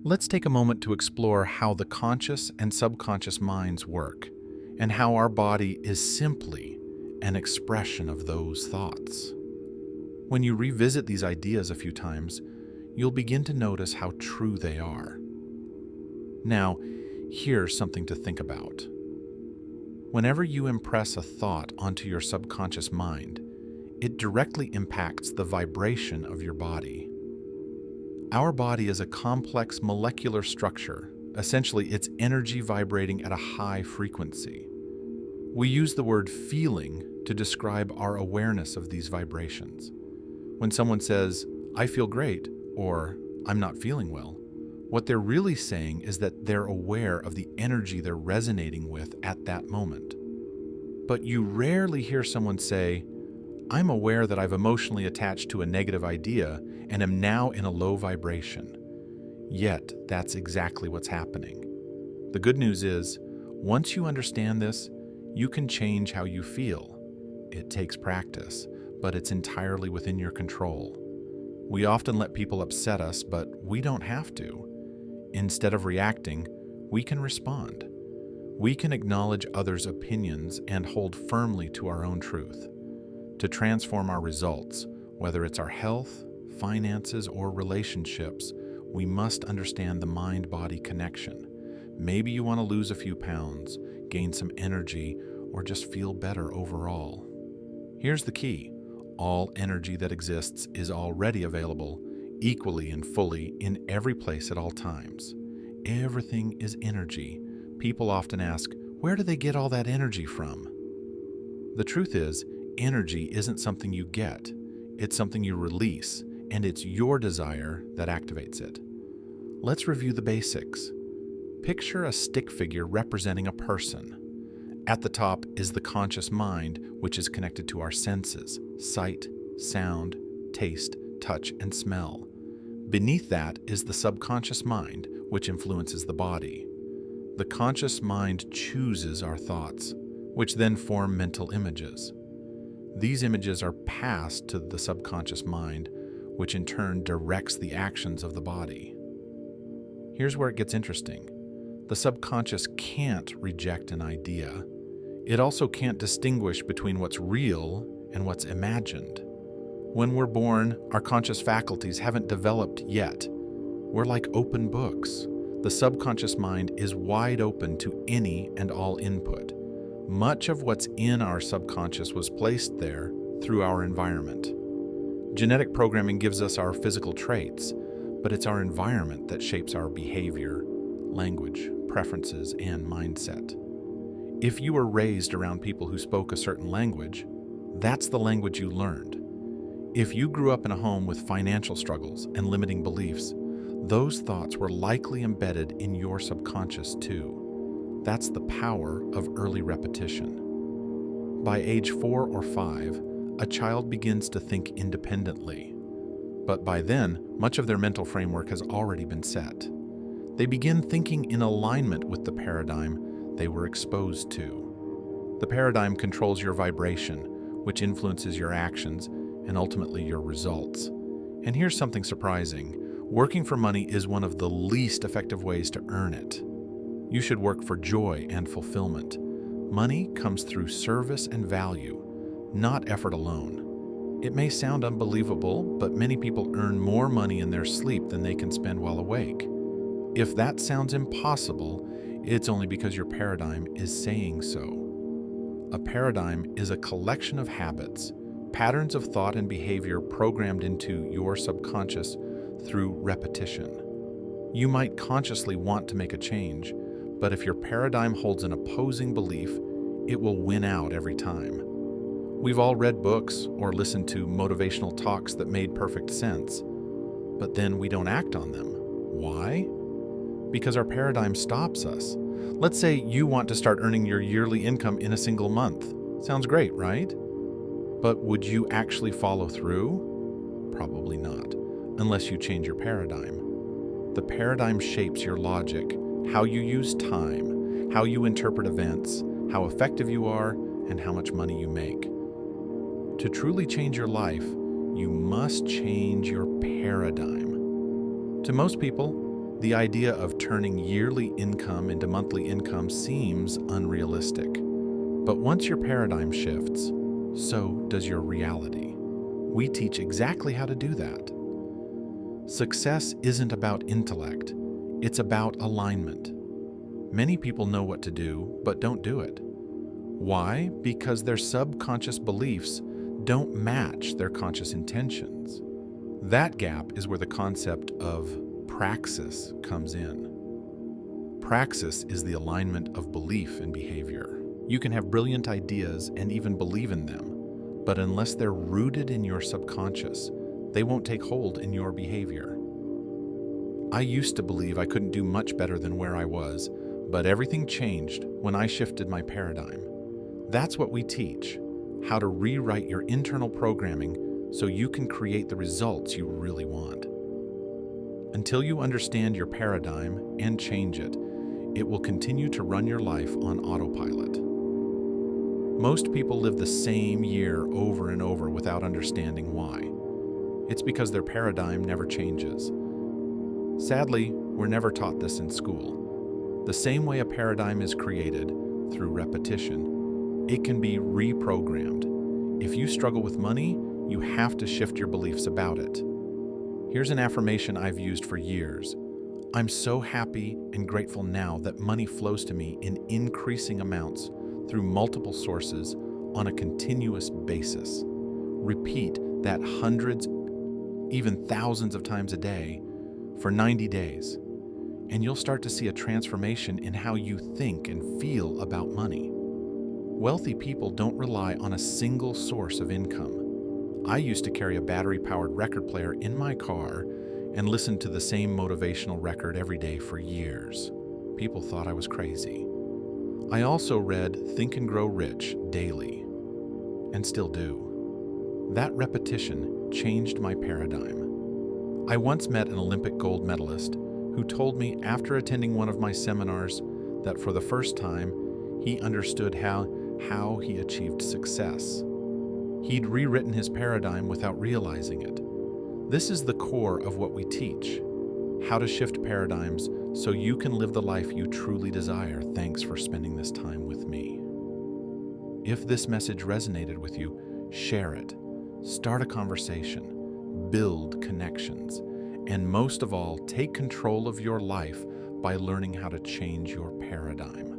Let's take a moment to explore how the conscious and subconscious minds work, and how our body is simply an expression of those thoughts. When you revisit these ideas a few times, you'll begin to notice how true they are. Now, here's something to think about. Whenever you impress a thought onto your subconscious mind, it directly impacts the vibration of your body. Our body is a complex molecular structure. Essentially, it's energy vibrating at a high frequency. We use the word feeling to describe our awareness of these vibrations. When someone says, "I feel great," or "I'm not feeling well," what they're really saying is that they're aware of the energy they're resonating with at that moment. But you rarely hear someone say, "I'm aware that I've emotionally attached to a negative idea and am now in a low vibration." Yet, that's exactly what's happening. The good news is, once you understand this, you can change how you feel. It takes practice, but it's entirely within your control. We often let people upset us, but we don't have to. Instead of reacting, we can respond. We can acknowledge others' opinions and hold firmly to our own truth. To transform our results, whether it's our health, finances, or relationships, we must understand the mind-body connection. Maybe you want to lose a few pounds, gain some energy, or just feel better overall. Here's the key. All energy that exists is already available, equally and fully, in every place at all times. Everything is energy. People often ask, where do they get all that energy from? The truth is, energy isn't something you get. It's something you release, and it's your desire that activates it. Let's review the basics. Picture a stick figure representing a person. At the top is the conscious mind, which is connected to our senses: sight, sound, taste, touch, and smell. Beneath that is the subconscious mind, which influences the body. The conscious mind chooses our thoughts, which then form mental images. These images are passed to the subconscious mind, which in turn directs the actions of the body. Here's where it gets interesting. The subconscious can't reject an idea. It also can't distinguish between what's real and what's imagined. When we're born, our conscious faculties haven't developed yet. We're like open books. The subconscious mind is wide open to any and all input. Much of what's in our subconscious was placed there through our environment. Genetic programming gives us our physical traits, but it's our environment that shapes our behavior, language, preferences, and mindset. If you were raised around people who spoke a certain language, that's the language you learned. If you grew up in a home with financial struggles and limiting beliefs, those thoughts were likely embedded in your subconscious too. That's the power of early repetition. By age 4 or 5, a child begins to think independently. But by then, much of their mental framework has already been set. They begin thinking in alignment with the paradigm they were exposed to. The paradigm controls your vibration, which influences your actions and ultimately your results. And here's something surprising. Working for money is one of the least effective ways to earn it. You should work for joy and fulfillment. Money comes through service and value, not effort alone. It may sound unbelievable, but many people earn more money in their sleep than they can spend while awake. If that sounds impossible, it's only because your paradigm is saying so. A paradigm is a collection of habits, patterns of thought and behavior programmed into your subconscious through repetition. You might consciously want to make a change, but if your paradigm holds an opposing belief, it will win out every time. We've all read books or listened to motivational talks that made perfect sense, but then we don't act on them. Why? Because our paradigm stops us. Let's say you want to start earning your yearly income in a single month. Sounds great, right? But would you actually follow through? Probably not, unless you change your paradigm. The paradigm shapes your logic, how you use time, how you interpret events, how effective you are, and how much money you make. To truly change your life, you must change your paradigm. To most people, The idea of turning yearly income into monthly income seems unrealistic. But once your paradigm shifts, so does your reality. We teach exactly how to do that. Success isn't about intellect, it's about alignment. Many people know what to do, but don't do it. Why? Because their subconscious beliefs don't match their conscious intentions. That gap is where the concept of praxis comes in. Praxis is the alignment of belief and behavior. You can have brilliant ideas and even believe in them, but unless they're rooted in your subconscious, they won't take hold in your behavior. I used to believe I couldn't do much better than where I was, but everything changed when I shifted my paradigm. That's what we teach, how to rewrite your internal programming so you can create the results you really want. Until you understand your paradigm and change it, it will continue to run your life on autopilot. Most people live the same year over and over without understanding why. It's because their paradigm never changes. Sadly, we're never taught this in school. The same way a paradigm is created, through repetition, it can be reprogrammed. If you struggle with money, you have to shift your beliefs about it. Here's an affirmation I've used for years. I'm so happy and grateful now that money flows to me in increasing amounts through multiple sources on a continuous basis. Repeat that hundreds, even thousands of times a day for 90 days, and you'll start to see a transformation in how you think and feel about money. Wealthy people don't rely on a single source of income. I used to carry a battery-powered record player in my car and listen to the same motivational record every day for years. People thought I was crazy. I also read Think and Grow Rich daily, and still do. That repetition changed my paradigm. I once met an Olympic gold medalist who told me after attending one of my seminars that for the first time, he understood how he achieved success. He'd rewritten his paradigm without realizing it. This is the core of what we teach, how to shift paradigms so you can live the life you truly desire. Thanks for spending this time with me. If this message resonated with you, share it, start a conversation, build connections, and most of all, take control of your life by learning how to change your paradigm.